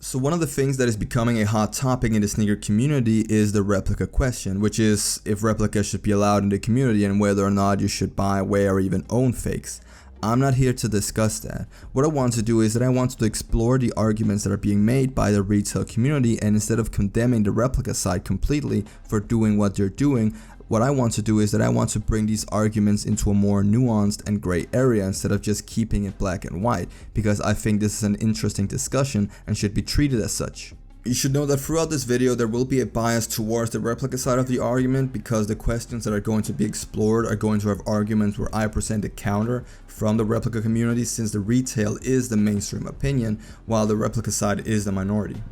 So one of the things that is becoming a hot topic in the sneaker community is the replica question, which is if replicas should be allowed in the community and whether or not you should buy, wear, or even own fakes. I'm not here to discuss that. What I want to do is that I want to explore the arguments that are being made by the retail community, and instead of condemning the replica side completely for doing what they're doing, what I want to do is that I want to bring these arguments into a more nuanced and gray area instead of just keeping it black and white, because I think this is an interesting discussion and should be treated as such. You should know that throughout this video there will be a bias towards the replica side of the argument, because the questions that are going to be explored are going to have arguments where I present a counter from the replica community, since the retail is the mainstream opinion while the replica side is the minority.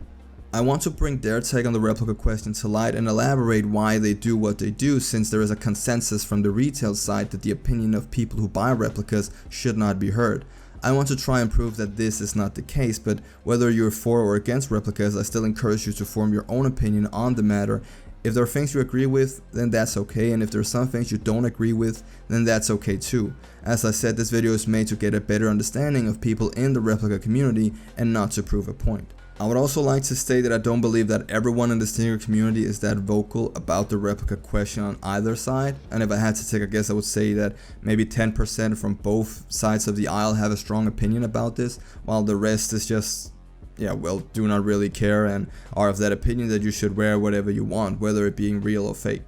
I want to bring their take on the replica question to light and elaborate why they do what they do, since there is a consensus from the retail side that the opinion of people who buy replicas should not be heard. I want to try and prove that this is not the case, but whether you're for or against replicas, I still encourage you to form your own opinion on the matter. If there are things you agree with, then that's okay, and if there are some things you don't agree with, then that's okay too. As I said, this video is made to get a better understanding of people in the replica community and not to prove a point. I would also like to state that I don't believe that everyone in the sneaker community is that vocal about the replica question on either side, and if I had to take a guess, I would say that maybe 10% from both sides of the aisle have a strong opinion about this, while the rest is just, do not really care and are of that opinion that you should wear whatever you want, whether it being real or fake.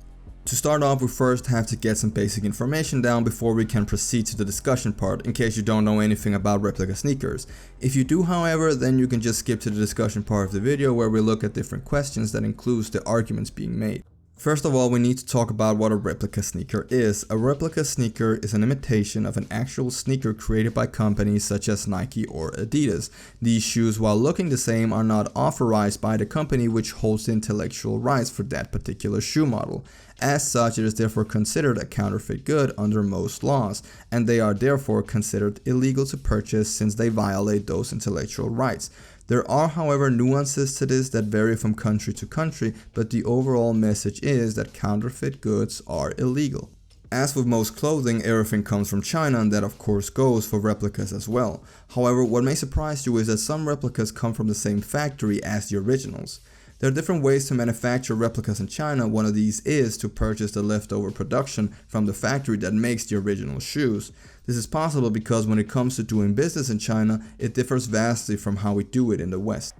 To start off, we first have to get some basic information down before we can proceed to the discussion part, in case you don't know anything about replica sneakers. If you do, however, then you can just skip to the discussion part of the video where we look at different questions that includes the arguments being made. First of all, we need to talk about what a replica sneaker is. A replica sneaker is an imitation of an actual sneaker created by companies such as Nike or Adidas. These shoes, while looking the same, are not authorized by the company which holds the intellectual rights for that particular shoe model. As such, it is therefore considered a counterfeit good under most laws, and they are therefore considered illegal to purchase since they violate those intellectual rights. There are, however, nuances to this that vary from country to country, but the overall message is that counterfeit goods are illegal. As with most clothing, everything comes from China, and that of course goes for replicas as well. However, what may surprise you is that some replicas come from the same factory as the originals. There are different ways to manufacture replicas in China. One of these is to purchase the leftover production from the factory that makes the original shoes. This is possible because when it comes to doing business in China, it differs vastly from how we do it in the West.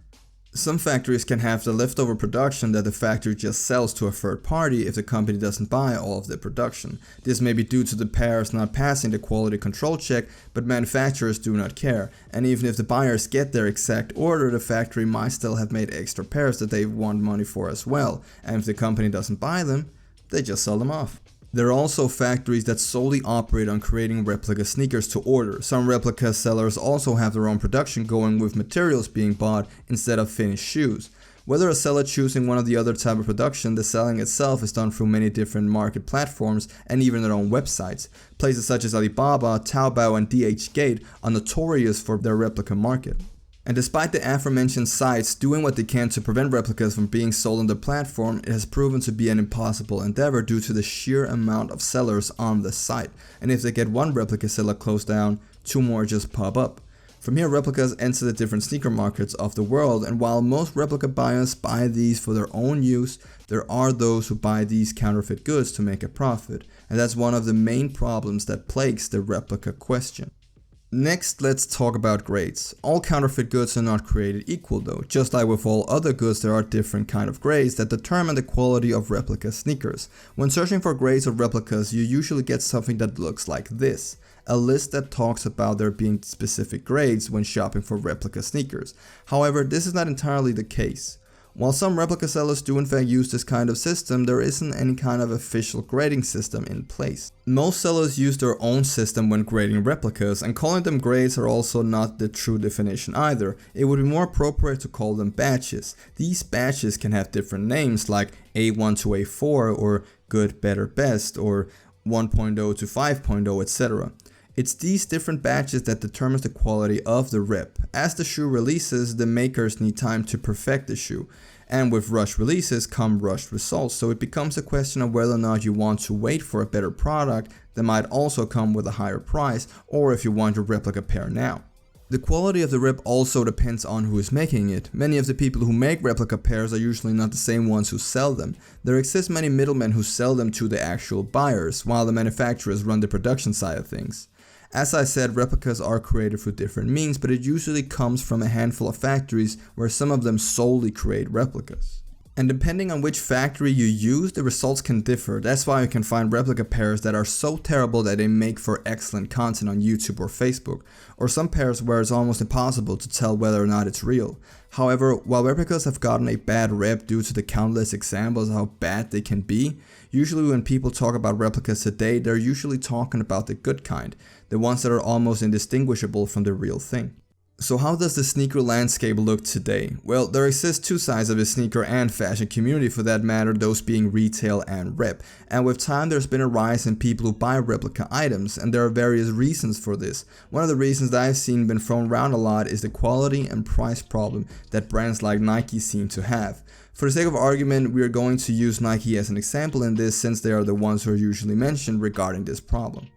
Some factories can have the leftover production that the factory just sells to a third party if the company doesn't buy all of the production. This may be due to the pairs not passing the quality control check, but manufacturers do not care. And even if the buyers get their exact order, the factory might still have made extra pairs that they want money for as well. And if the company doesn't buy them, they just sell them off. There are also factories that solely operate on creating replica sneakers to order. Some replica sellers also have their own production going, with materials being bought instead of finished shoes. Whether a seller choosing one or the other type of production, the selling itself is done through many different market platforms and even their own websites. Places such as Alibaba, Taobao, and DHgate are notorious for their replica market. And despite the aforementioned sites doing what they can to prevent replicas from being sold on the platform, it has proven to be an impossible endeavor due to the sheer amount of sellers on the site. And if they get one replica seller closed down, two more just pop up. From here, replicas enter the different sneaker markets of the world, and while most replica buyers buy these for their own use, there are those who buy these counterfeit goods to make a profit. And that's one of the main problems that plagues the replica question. Next, let's talk about grades. All counterfeit goods are not created equal though. Just like with all other goods, there are different kind of grades that determine the quality of replica sneakers. When searching for grades of replicas, you usually get something that looks like this. A list that talks about there being specific grades when shopping for replica sneakers. However, this is not entirely the case. While some replica sellers do in fact use this kind of system, there isn't any kind of official grading system in place. Most sellers use their own system when grading replicas, and calling them grades are also not the true definition either. It would be more appropriate to call them batches. These batches can have different names like A1 to A4 or good, better, best, or 1.0 to 5.0, etc. It's these different batches that determines the quality of the rep. As the shoe releases, the makers need time to perfect the shoe. And with rushed releases come rushed results, so it becomes a question of whether or not you want to wait for a better product that might also come with a higher price, or if you want your replica pair now. The quality of the rep also depends on who is making it. Many of the people who make replica pairs are usually not the same ones who sell them. There exist many middlemen who sell them to the actual buyers, while the manufacturers run the production side of things. As I said, replicas are created through different means, but it usually comes from a handful of factories where some of them solely create replicas. And depending on which factory you use, the results can differ. That's why you can find replica pairs that are so terrible that they make for excellent content on YouTube or Facebook, or some pairs where it's almost impossible to tell whether or not it's real. However, while replicas have gotten a bad rep due to the countless examples of how bad they can be, usually when people talk about replicas today, they're usually talking about the good kind, the ones that are almost indistinguishable from the real thing. So how does the sneaker landscape look today? Well, there exist two sides of the sneaker and fashion community, for that matter, those being retail and rep. And with time there's been a rise in people who buy replica items, and there are various reasons for this. One of the reasons that I've seen been thrown around a lot is the quality and price problem that brands like Nike seem to have. For the sake of argument, we are going to use Nike as an example in this, since they are the ones who are usually mentioned regarding this problem.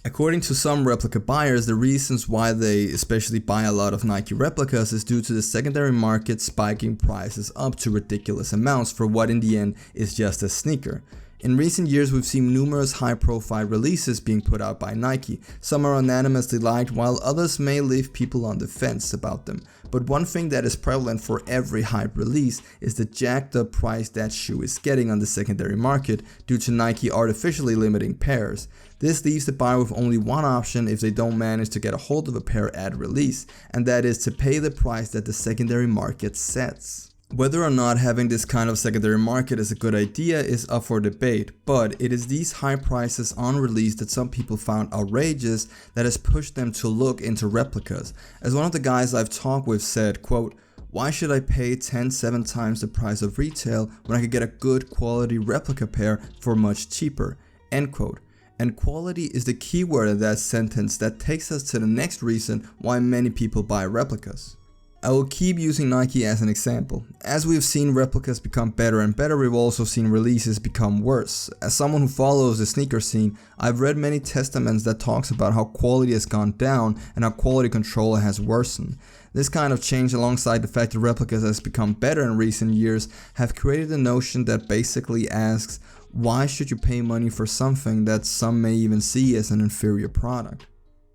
According to some replica buyers, the reasons why they especially buy a lot of Nike replicas is due to the secondary market spiking prices up to ridiculous amounts for what in the end is just a sneaker. In recent years, we've seen numerous high-profile releases being put out by Nike. Some are unanimously liked, while others may leave people on the fence about them. But one thing that is prevalent for every hype release is the jacked up price that shoe is getting on the secondary market due to Nike artificially limiting pairs. This leaves the buyer with only one option if they don't manage to get a hold of a pair at release, and that is to pay the price that the secondary market sets. Whether or not having this kind of secondary market is a good idea is up for debate, but it is these high prices on release that some people found outrageous that has pushed them to look into replicas. As one of the guys I've talked with said, quote, "Why should I pay 7 times the price of retail when I could get a good quality replica pair for much cheaper?" End quote. And quality is the key word in that sentence that takes us to the next reason why many people buy replicas. I will keep using Nike as an example. As we've seen replicas become better and better, we've also seen releases become worse. As someone who follows the sneaker scene, I've read many testaments that talks about how quality has gone down and how quality control has worsened. This kind of change, alongside the fact that replicas has become better in recent years, have created a notion that basically asks, why should you pay money for something that some may even see as an inferior product?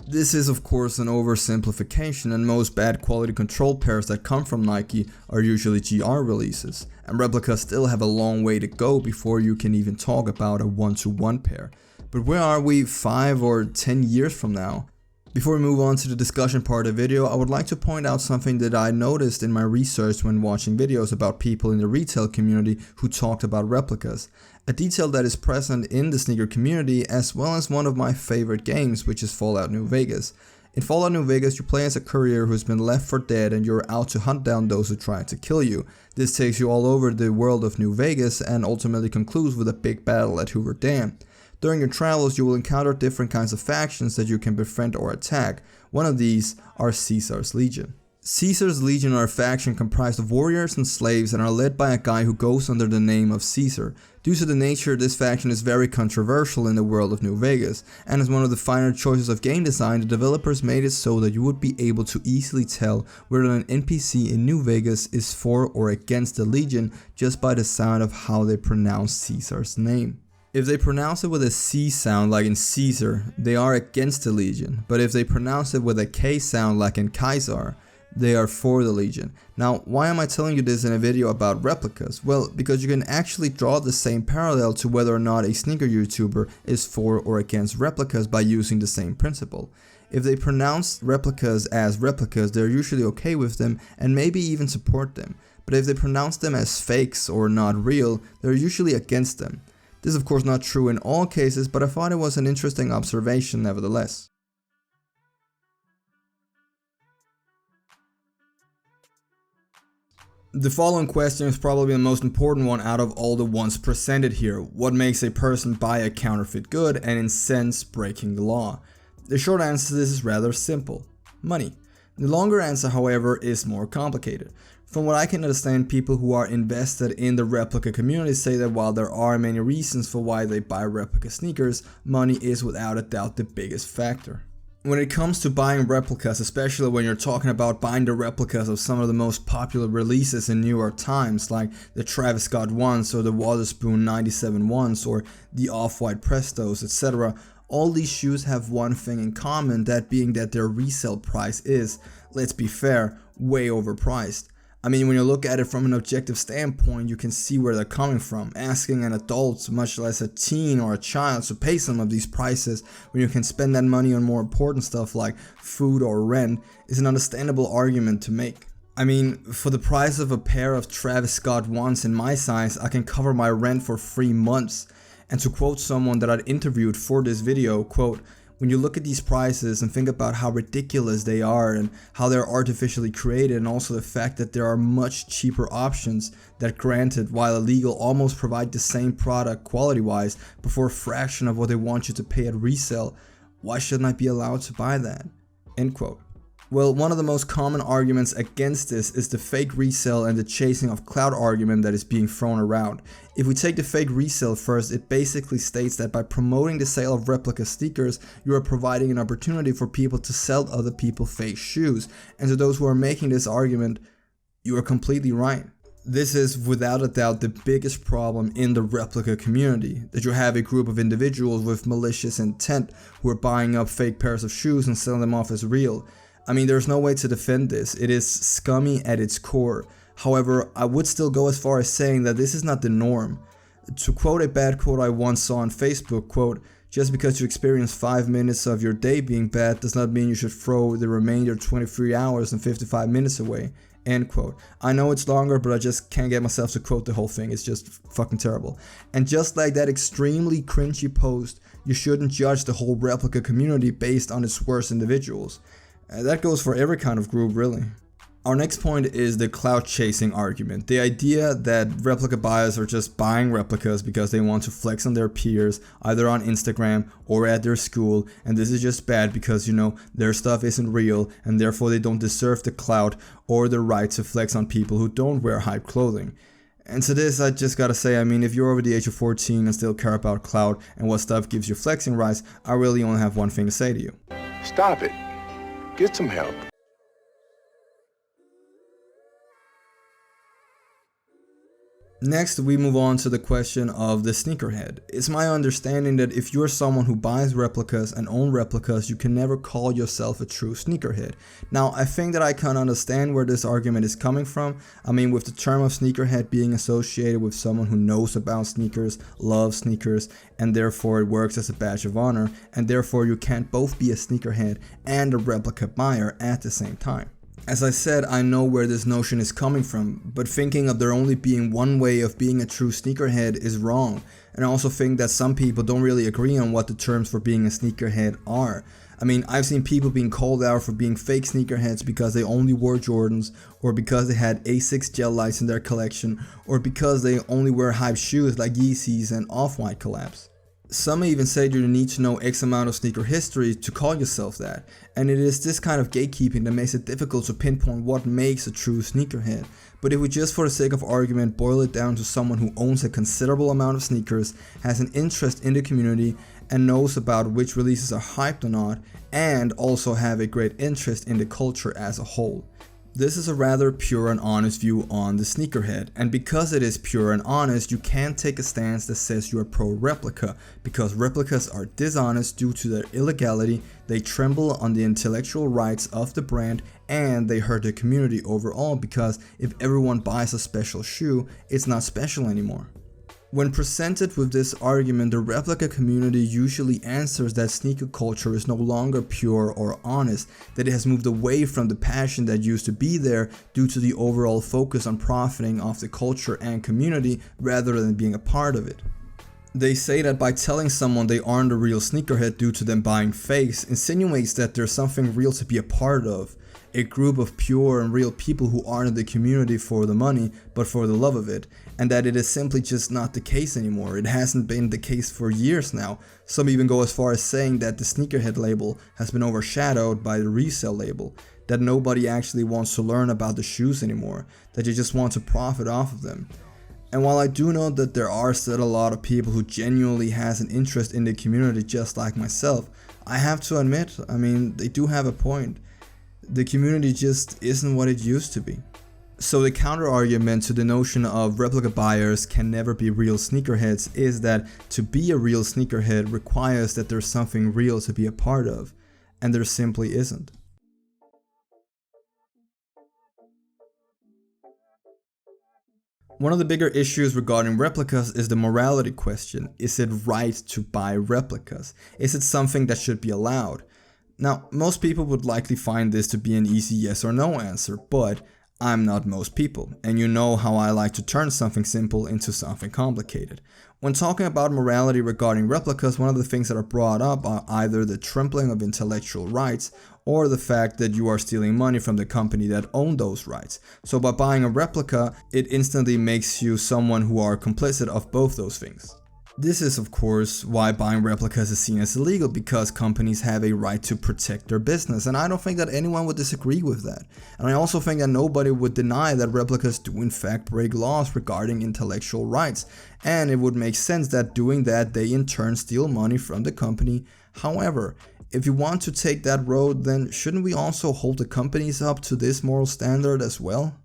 This is of course an oversimplification, and most bad quality control pairs that come from Nike are usually GR releases, and replicas still have a long way to go before you can even talk about a one-to-one pair. But where are we 5 or 10 years from now? Before we move on to the discussion part of the video, I would like to point out something that I noticed in my research when watching videos about people in the retail community who talked about replicas. A detail that is present in the sneaker community, as well as one of my favorite games, which is Fallout New Vegas. In Fallout New Vegas, you play as a courier who's been left for dead and you're out to hunt down those who try to kill you. This takes you all over the world of New Vegas and ultimately concludes with a big battle at Hoover Dam. During your travels, you will encounter different kinds of factions that you can befriend or attack. One of these are Caesar's Legion. Caesar's Legion are a faction comprised of warriors and slaves and are led by a guy who goes under the name of Caesar. Due to the nature, this faction is very controversial in the world of New Vegas, and as one of the finer choices of game design, the developers made it so that you would be able to easily tell whether an NPC in New Vegas is for or against the Legion just by the sound of how they pronounce Caesar's name. If they pronounce it with a C sound like in Caesar, they are against the Legion, but if they pronounce it with a K sound like in Kaiser, they are for the Legion. Now, why am I telling you this in a video about replicas? Well, because you can actually draw the same parallel to whether or not a sneaker YouTuber is for or against replicas by using the same principle. If they pronounce replicas as replicas, they're usually okay with them and maybe even support them. But if they pronounce them as fakes or not real, they're usually against them. This is of course not true in all cases, but I thought it was an interesting observation nevertheless. The following question is probably the most important one out of all the ones presented here. What makes a person buy a counterfeit good and in sense breaking the law? The short answer to this is rather simple: money. The longer answer, however, is more complicated. From what I can understand, people who are invested in the replica community say that while there are many reasons for why they buy replica sneakers, money is without a doubt the biggest factor. When it comes to buying replicas, especially when you're talking about buying the replicas of some of the most popular releases in New York Times, like the Travis Scott ones or the Waterspoon 97 ones or the Off-White Prestos, etc., all these shoes have one thing in common, that being that their resale price is, let's be fair, way overpriced. I mean, when you look at it from an objective standpoint, you can see where they're coming from. Asking an adult, much less a teen or a child, to pay some of these prices when you can spend that money on more important stuff like food or rent is an understandable argument to make. I mean, for the price of a pair of Travis Scott ones in my size, I can cover my rent for 3 months. And to quote someone that I'd interviewed for this video, quote, "When you look at these prices and think about how ridiculous they are and how they're artificially created, and also the fact that there are much cheaper options that, granted, while illegal, almost provide the same product quality-wise but for a fraction of what they want you to pay at resale, why shouldn't I be allowed to buy that?" End quote. Well, one of the most common arguments against this is the fake resale and the chasing of clout argument that is being thrown around. If we take the fake resale first, it basically states that by promoting the sale of replica sneakers, you are providing an opportunity for people to sell other people fake shoes. And to those who are making this argument, you are completely right. This is without a doubt the biggest problem in the replica community, that you have a group of individuals with malicious intent who are buying up fake pairs of shoes and selling them off as real. I mean, there's no way to defend this. It is scummy at its core. However, I would still go as far as saying that this is not the norm. To quote a bad quote I once saw on Facebook, quote, "Just because you experience 5 minutes of your day being bad does not mean you should throw the remainder 23 hours and 55 minutes away." End quote. I know it's longer, but I just can't get myself to quote the whole thing. It's just fucking terrible. And just like that extremely cringy post, you shouldn't judge the whole replica community based on its worst individuals. That goes for every kind of group, really. Our next point is the clout chasing argument. The idea that replica buyers are just buying replicas because they want to flex on their peers, either on Instagram or at their school, and this is just bad because, you know, their stuff isn't real and therefore they don't deserve the clout or the right to flex on people who don't wear hype clothing. And to this, I just gotta say, I mean, if you're over the age of 14 and still care about clout and what stuff gives you flexing rights, I really only have one thing to say to you. Stop it. Get some help. Next, we move on to the question of the sneakerhead. It's my understanding that if you're someone who buys replicas and owns replicas, you can never call yourself a true sneakerhead. Now, I think that I can understand where this argument is coming from. I mean, with the term of sneakerhead being associated with someone who knows about sneakers, loves sneakers, and therefore it works as a badge of honor, and therefore you can't both be a sneakerhead and a replica buyer at the same time. As I said, I know where this notion is coming from, but thinking of there only being one way of being a true sneakerhead is wrong. And I also think that some people don't really agree on what the terms for being a sneakerhead are. I mean, I've seen people being called out for being fake sneakerheads because they only wore Jordans, or because they had A6 gel lights in their collection, or because they only wear hype shoes like Yeezys and Off-White collabs. Some even say you need to know X amount of sneaker history to call yourself that, and it is this kind of gatekeeping that makes it difficult to pinpoint what makes a true sneakerhead. But if we just for the sake of argument boil it down to someone who owns a considerable amount of sneakers, has an interest in the community, and knows about which releases are hyped or not, and also have a great interest in the culture as a whole. This is a rather pure and honest view on the sneakerhead, and because it is pure and honest, you can't take a stance that says you are pro-replica, because replicas are dishonest due to their illegality, they tremble on the intellectual rights of the brand, and they hurt the community overall, because if everyone buys a special shoe, it's not special anymore. When presented with this argument, the replica community usually answers that sneaker culture is no longer pure or honest, that it has moved away from the passion that used to be there due to the overall focus on profiting off the culture and community rather than being a part of it. They say that by telling someone they aren't a real sneakerhead due to them buying fakes insinuates that there's something real to be a part of. A group of pure and real people who aren't in the community for the money, but for the love of it, and that it is simply just not the case anymore. It hasn't been the case for years now. Some even go as far as saying that the sneakerhead label has been overshadowed by the resale label, that nobody actually wants to learn about the shoes anymore, that you just want to profit off of them. And while I do know that there are still a lot of people who genuinely has an interest in the community just like myself, I have to admit, I mean, they do have a point. The community just isn't what it used to be. So the counter argument to the notion of replica buyers can never be real sneakerheads is that to be a real sneakerhead requires that there's something real to be a part of, and there simply isn't. One of the bigger issues regarding replicas is the morality question. Is it right to buy replicas? Is it something that should be allowed? Now, most people would likely find this to be an easy yes or no answer, but I'm not most people, and you know how I like to turn something simple into something complicated. When talking about morality regarding replicas, one of the things that are brought up are either the trampling of intellectual rights or the fact that you are stealing money from the company that owned those rights. So by buying a replica, it instantly makes you someone who are complicit of both those things. This is of course why buying replicas is seen as illegal, because companies have a right to protect their business, and I don't think that anyone would disagree with that. And I also think that nobody would deny that replicas do in fact break laws regarding intellectual rights, and it would make sense that doing that they in turn steal money from the company. However, if you want to take that road, then shouldn't we also hold the companies up to this moral standard as well?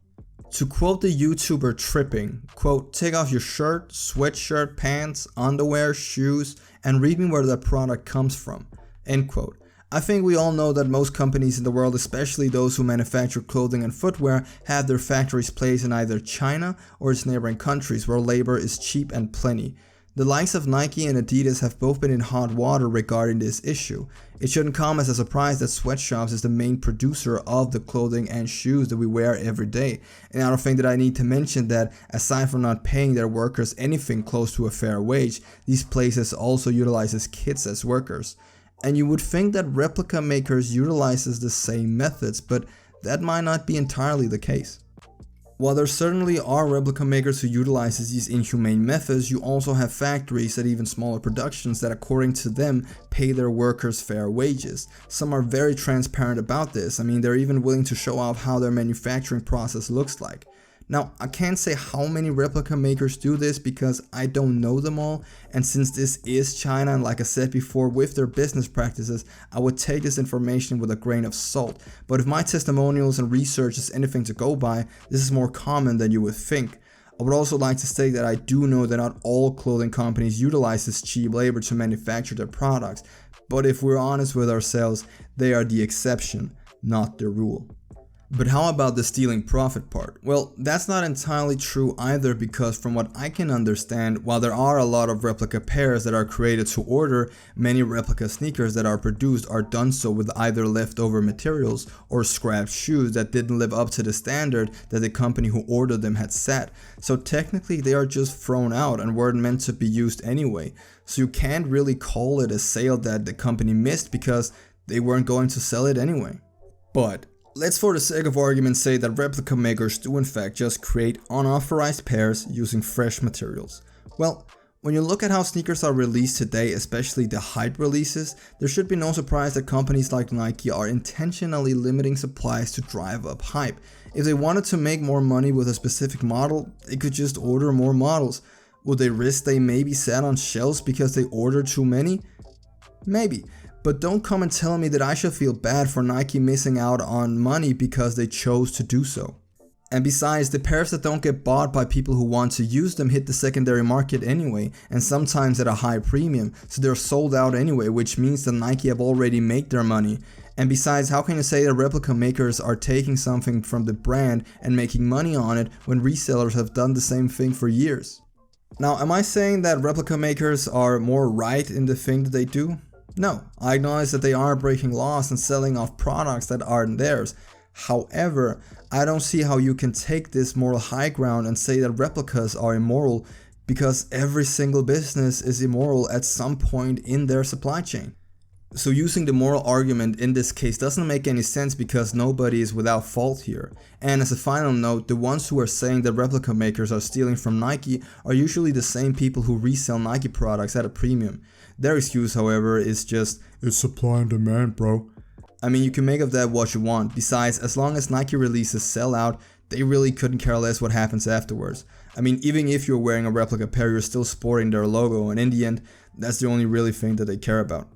To quote the YouTuber Tripping, quote, "Take off your shirt, sweatshirt, pants, underwear, shoes, and read me where that product comes from," end quote. I think we all know that most companies in the world, especially those who manufacture clothing and footwear, have their factories placed in either China or its neighboring countries where labor is cheap and plenty. The likes of Nike and Adidas have both been in hot water regarding this issue. It shouldn't come as a surprise that sweatshops is the main producer of the clothing and shoes that we wear every day. And I don't think that I need to mention that aside from not paying their workers anything close to a fair wage, these places also utilizes kids as workers. And you would think that replica makers utilizes the same methods, but that might not be entirely the case. While there certainly are replica makers who utilizes these inhumane methods, you also have factories at even smaller productions that, according to them, pay their workers fair wages. Some are very transparent about this. I mean, they're even willing to show off how their manufacturing process looks like. Now, I can't say how many replica makers do this because I don't know them all, and since this is China, and like I said before, with their business practices, I would take this information with a grain of salt. But if my testimonials and research is anything to go by, this is more common than you would think. I would also like to state that I do know that not all clothing companies utilize this cheap labor to manufacture their products, but if we're honest with ourselves, they are the exception, not the rule. But how about the stealing profit part? Well, that's not entirely true either, because from what I can understand, while there are a lot of replica pairs that are created to order, many replica sneakers that are produced are done so with either leftover materials or scrapped shoes that didn't live up to the standard that the company who ordered them had set. So technically they are just thrown out and weren't meant to be used anyway. So you can't really call it a sale that the company missed because they weren't going to sell it anyway. But let's, for the sake of argument, say that replica makers do in fact just create unauthorized pairs using fresh materials. Well, when you look at how sneakers are released today, especially the hype releases, there should be no surprise that companies like Nike are intentionally limiting supplies to drive up hype. If they wanted to make more money with a specific model, they could just order more models. Would they risk they maybe sat on shelves because they ordered too many? Maybe. But don't come and tell me that I should feel bad for Nike missing out on money because they chose to do so. And besides, the pairs that don't get bought by people who want to use them hit the secondary market anyway, and sometimes at a high premium, so they're sold out anyway, which means that Nike have already made their money. And besides, how can you say that replica makers are taking something from the brand and making money on it when resellers have done the same thing for years? Now, am I saying that replica makers are more right in the thing that they do? No, I acknowledge that they are breaking laws and selling off products that aren't theirs. However, I don't see how you can take this moral high ground and say that replicas are immoral, because every single business is immoral at some point in their supply chain. So using the moral argument in this case doesn't make any sense because nobody is without fault here. And as a final note, the ones who are saying that replica makers are stealing from Nike are usually the same people who resell Nike products at a premium. Their excuse, however, is just, "It's supply and demand, bro." I mean, you can make of that what you want. Besides, as long as Nike releases sell out, they really couldn't care less what happens afterwards. I mean, even if you're wearing a replica pair, you're still sporting their logo, and in the end, that's the only really thing that they care about.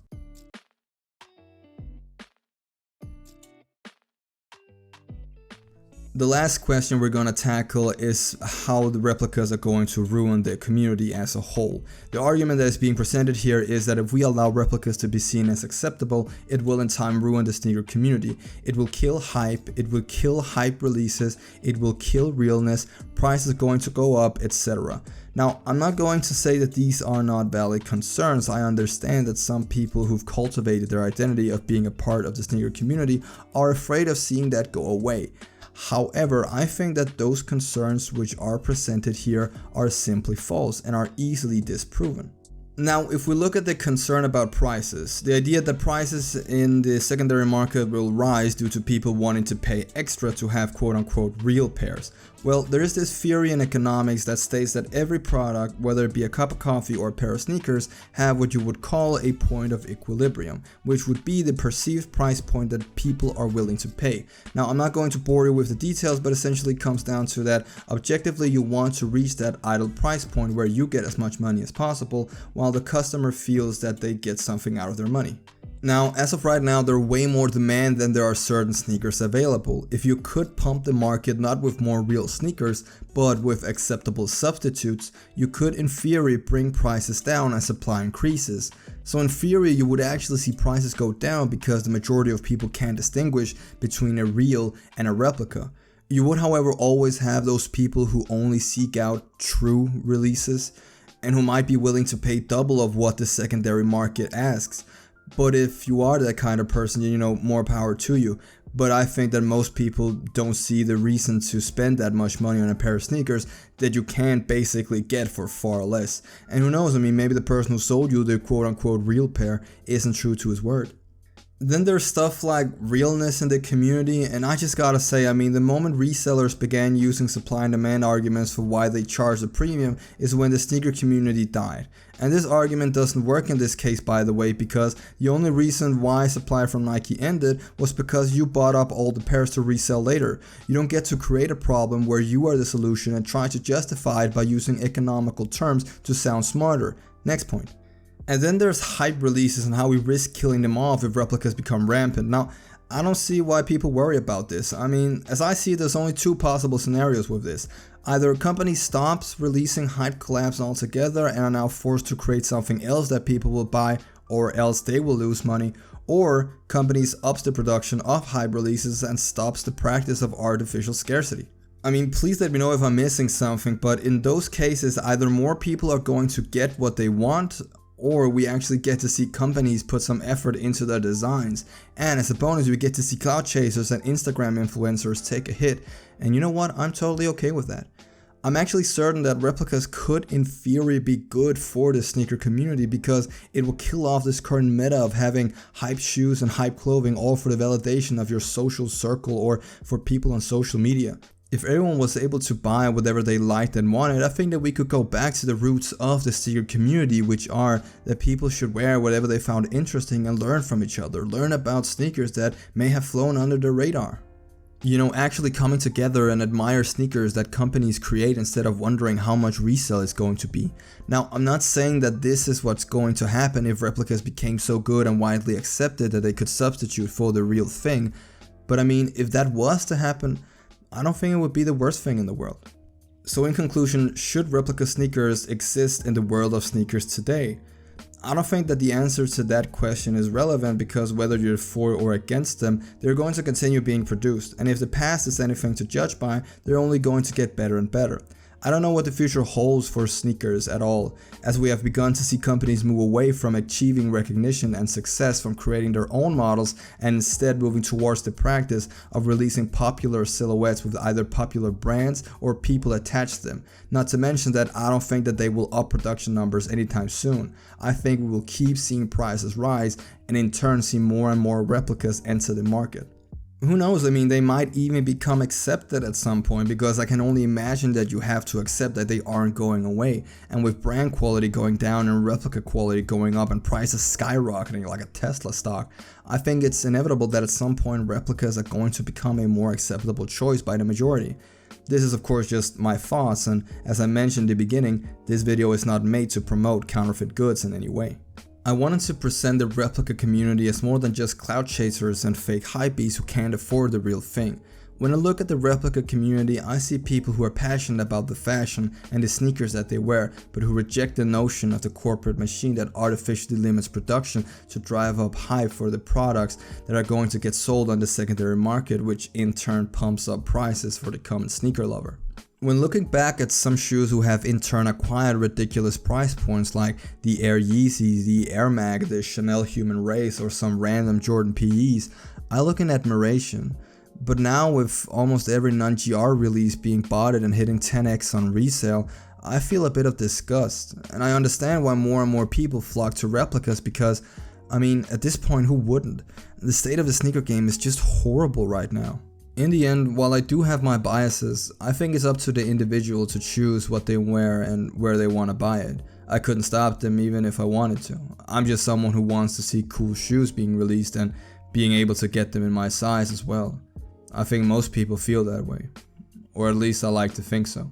The last question we're gonna tackle is how the replicas are going to ruin the community as a whole. The argument that is being presented here is that if we allow replicas to be seen as acceptable, it will in time ruin the sneaker community. It will kill hype, it will kill hype releases, it will kill realness, prices are going to go up, etc. Now, I'm not going to say that these are not valid concerns. I understand that some people who've cultivated their identity of being a part of the sneaker community are afraid of seeing that go away. However, I think that those concerns which are presented here are simply false and are easily disproven. Now, if we look at the concern about prices, the idea that prices in the secondary market will rise due to people wanting to pay extra to have quote-unquote real pairs. Well, there is this theory in economics that states that every product, whether it be a cup of coffee or a pair of sneakers, have what you would call a point of equilibrium, which would be the perceived price point that people are willing to pay. Now, I'm not going to bore you with the details, but essentially it comes down to that objectively you want to reach that ideal price point where you get as much money as possible, while the customer feels that they get something out of their money. Now, as of right now, there are way more demand than there are certain sneakers available. If you could pump the market not with more real sneakers, but with acceptable substitutes, you could in theory bring prices down as supply increases. So in theory, you would actually see prices go down because the majority of people can't distinguish between a real and a replica. You would, however, always have those people who only seek out true releases and who might be willing to pay double of what the secondary market asks. But if you are that kind of person, you know, more power to you. But I think that most people don't see the reason to spend that much money on a pair of sneakers that you can't basically get for far less. And who knows, I mean, maybe the person who sold you the quote-unquote real pair isn't true to his word. Then there's stuff like realness in the community, and I just gotta say, I mean, the moment resellers began using supply and demand arguments for why they charge a premium is when the sneaker community died. And this argument doesn't work in this case, by the way, because the only reason why supply from Nike ended was because you bought up all the pairs to resell later. You don't get to create a problem where you are the solution and try to justify it by using economical terms to sound smarter. Next point. And then there's hype releases and how we risk killing them off if replicas become rampant. Now, I don't see why people worry about this. I mean, as I see it, there's only two possible scenarios with this. Either a company stops releasing hype collabs altogether and are now forced to create something else that people will buy, or else they will lose money, or companies ups the production of hype releases and stops the practice of artificial scarcity. I mean, please let me know if I'm missing something, but in those cases, either more people are going to get what they want, or we actually get to see companies put some effort into their designs. And as a bonus, we get to see cloud chasers and Instagram influencers take a hit. And you know what? I'm totally okay with that. I'm actually certain that replicas could in theory be good for the sneaker community because it will kill off this current meta of having hype shoes and hype clothing all for the validation of your social circle or for people on social media. If everyone was able to buy whatever they liked and wanted, I think that we could go back to the roots of the sneaker community, which are that people should wear whatever they found interesting and learn from each other, learn about sneakers that may have flown under the radar. You know, actually coming together and admire sneakers that companies create instead of wondering how much resale is going to be. Now, I'm not saying that this is what's going to happen if replicas became so good and widely accepted that they could substitute for the real thing, but I mean, if that was to happen, I don't think it would be the worst thing in the world. So in conclusion, should replica sneakers exist in the world of sneakers today? I don't think that the answer to that question is relevant because whether you're for or against them, they're going to continue being produced, and if the past is anything to judge by, they're only going to get better and better. I don't know what the future holds for sneakers at all, as we have begun to see companies move away from achieving recognition and success from creating their own models and instead moving towards the practice of releasing popular silhouettes with either popular brands or people attached to them. Not to mention that I don't think that they will up production numbers anytime soon. I think we will keep seeing prices rise and in turn see more and more replicas enter the market. Who knows, I mean, they might even become accepted at some point because I can only imagine that you have to accept that they aren't going away. And with brand quality going down and replica quality going up and prices skyrocketing like a Tesla stock, I think it's inevitable that at some point replicas are going to become a more acceptable choice by the majority. This is of course just my thoughts, and as I mentioned in the beginning, this video is not made to promote counterfeit goods in any way. I wanted to present the replica community as more than just cloud chasers and fake hypebeasts who can't afford the real thing. When I look at the replica community, I see people who are passionate about the fashion and the sneakers that they wear, but who reject the notion of the corporate machine that artificially limits production to drive up hype for the products that are going to get sold on the secondary market, which in turn pumps up prices for the common sneaker lover. When looking back at some shoes who have in turn acquired ridiculous price points like the Air Yeezys, the Air Mag, the Chanel Human Race, or some random Jordan PEs, I look in admiration. But now with almost every non-GR release being botted and hitting 10x on resale, I feel a bit of disgust. And I understand why more and more people flock to replicas because, I mean, at this point, who wouldn't? The state of the sneaker game is just horrible right now. In the end, while I do have my biases, I think it's up to the individual to choose what they wear and where they want to buy it. I couldn't stop them even if I wanted to. I'm just someone who wants to see cool shoes being released and being able to get them in my size as well. I think most people feel that way, or at least I like to think so.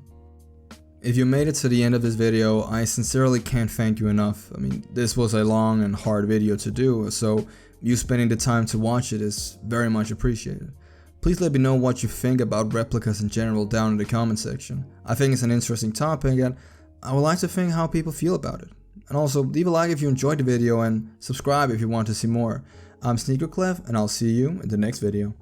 If you made it to the end of this video, I sincerely can't thank you enough. I mean, this was a long and hard video to do, so you spending the time to watch it is very much appreciated. Please let me know what you think about replicas in general down in the comment section. I think it's an interesting topic and I would like to think how people feel about it. And also leave a like if you enjoyed the video and subscribe if you want to see more. I'm SneakerKlev and I'll see you in the next video.